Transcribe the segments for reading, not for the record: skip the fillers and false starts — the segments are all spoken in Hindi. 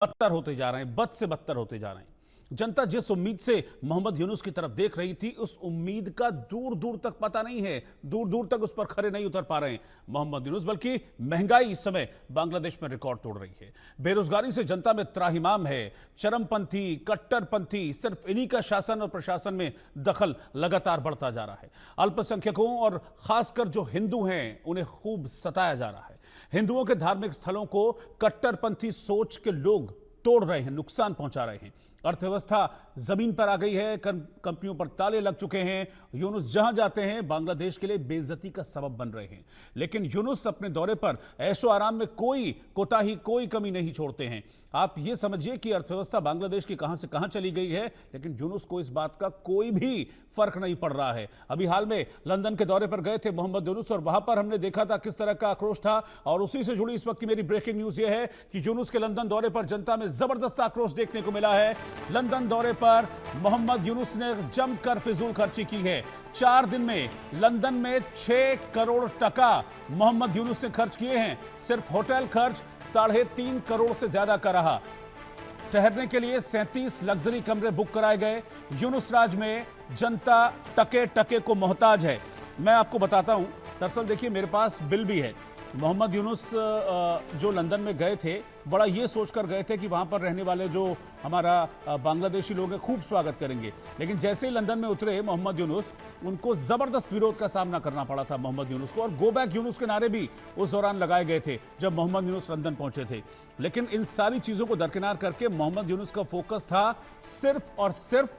बदतर होते जा रहे हैं, बद से बदतर होते जा रहे हैं। जनता जिस उम्मीद से मोहम्मद यूनुस की तरफ देख रही थी, उस उम्मीद का दूर दूर तक पता नहीं है, दूर दूर तक उस पर खरे नहीं उतर पा रहे हैं मोहम्मद यूनुस। बल्कि महंगाई इस समय बांग्लादेश में रिकॉर्ड तोड़ रही है, बेरोजगारी से जनता में त्राहिमाम है, चरमपंथी कट्टरपंथी सिर्फ इन्हीं का शासन और प्रशासन में दखल लगातार बढ़ता जा रहा है। अल्पसंख्यकों और खासकर जो हिंदू हैं उन्हें खूब सताया जा रहा है। हिंदुओं के धार्मिक स्थलों को कट्टरपंथी सोच के लोग तोड़ रहे हैं, नुकसान पहुंचा रहे हैं। अर्थव्यवस्था जमीन पर आ गई है, कंपनियों पर ताले लग चुके हैं। यूनुस जहां जाते हैं बांग्लादेश के लिए बेइज्जती का सबब बन रहे हैं। लेकिन यूनुस अपने दौरे पर ऐशो आराम में कोई कोताही, कोई कमी नहीं छोड़ते हैं। आप ये समझिए कि अर्थव्यवस्था बांग्लादेश की कहां से कहां चली गई है, लेकिन यूनुस को इस बात का कोई भी फर्क नहीं पड़ रहा है। अभी हाल में लंदन के दौरे पर गए थे मोहम्मद यूनुस और वहां पर हमने देखा था किस तरह का आक्रोश था। और उसी से जुड़ी इस वक्त की मेरी ब्रेकिंग न्यूज यह है कि यूनुस के लंदन दौरे पर जनता में जबरदस्त आक्रोश देखने को मिला है। लंदन दौरे पर मोहम्मद यूनुस ने जमकर फिजूल खर्ची की है। 4 दिन में लंदन में 6 करोड़ टका मोहम्मद यूनुस ने खर्च किए हैं। सिर्फ होटल खर्च 3.5 करोड़ से ज्यादा का रहा। ठहरने के लिए 37 लग्जरी कमरे बुक कराए गए। यूनुस राज में जनता टके टके को मोहताज है। मैं आपको बताता हूं, दरअसल देखिए मेरे पास बिल भी है। मोहम्मद यूनुस जो लंदन में गए थे, बड़ा ये सोचकर गए थे कि वहाँ पर रहने वाले जो हमारा बांग्लादेशी लोग हैं खूब स्वागत करेंगे। लेकिन जैसे ही लंदन में उतरे मोहम्मद यूनुस, उनको ज़बरदस्त विरोध का सामना करना पड़ा था मोहम्मद यूनुस को। और गो बैक यूनुस के नारे भी उस दौरान लगाए गए थे जब मोहम्मद यूनुस लंदन पहुंचे थे। लेकिन इन सारी चीज़ों को दरकिनार करके मोहम्मद यूनुस का फोकस था सिर्फ और सिर्फ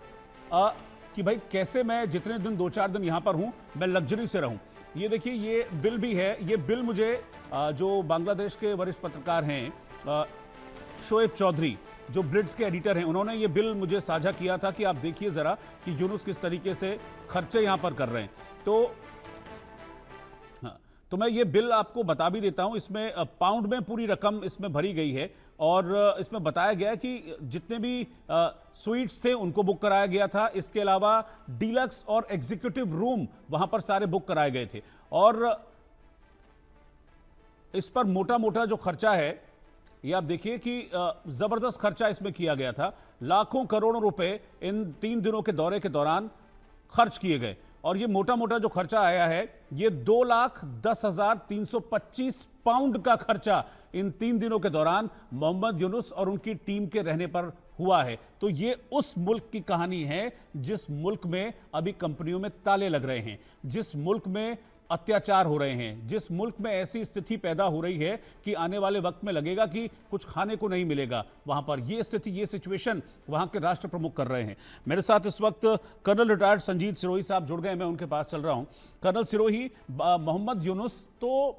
कि भाई कैसे मैं जितने दिन 2-4 दिन यहाँ पर हूँ मैं लग्जरी से रहूँ। ये देखिए ये बिल भी है। ये बिल मुझे जो बांग्लादेश के वरिष्ठ पत्रकार हैं शोएब चौधरी, जो ब्लिट्स के एडिटर हैं, उन्होंने ये बिल मुझे साझा किया था कि आप देखिए ज़रा कि यूनुस किस तरीके से खर्चे यहाँ पर कर रहे हैं। तो मैं ये बिल आपको बता भी देता हूं। इसमें पाउंड में पूरी रकम इसमें भरी गई है और इसमें बताया गया है कि जितने भी स्वीट्स थे उनको बुक कराया गया था। इसके अलावा डीलक्स और एग्जीक्यूटिव रूम वहां पर सारे बुक कराए गए थे। और इस पर मोटा मोटा जो खर्चा है ये आप देखिए कि जबरदस्त खर्चा इसमें किया गया था। लाखों करोड़ों रुपए इन 3 दिनों के दौरे के दौरान खर्च किए गए। और ये मोटा मोटा जो खर्चा आया है ये 2,10,325 पाउंड का खर्चा इन 3 दिनों के दौरान मोहम्मद यूनुस और उनकी टीम के रहने पर हुआ है। तो ये उस मुल्क की कहानी है जिस मुल्क में अभी कंपनियों में ताले लग रहे हैं, जिस मुल्क में अत्याचार हो रहे हैं, जिस मुल्क में ऐसी स्थिति पैदा हो रही है कि आने वाले वक्त में लगेगा कि कुछ खाने को नहीं मिलेगा। वहां पर ये स्थिति, ये सिचुएशन वहां के राष्ट्र प्रमुख कर रहे हैं। मेरे साथ इस वक्त कर्नल रिटायर्ड संजीत सिरोही साहब जुड़ गए, मैं उनके पास चल रहा हूं। कर्नल सिरोही, मोहम्मद यूनुस तो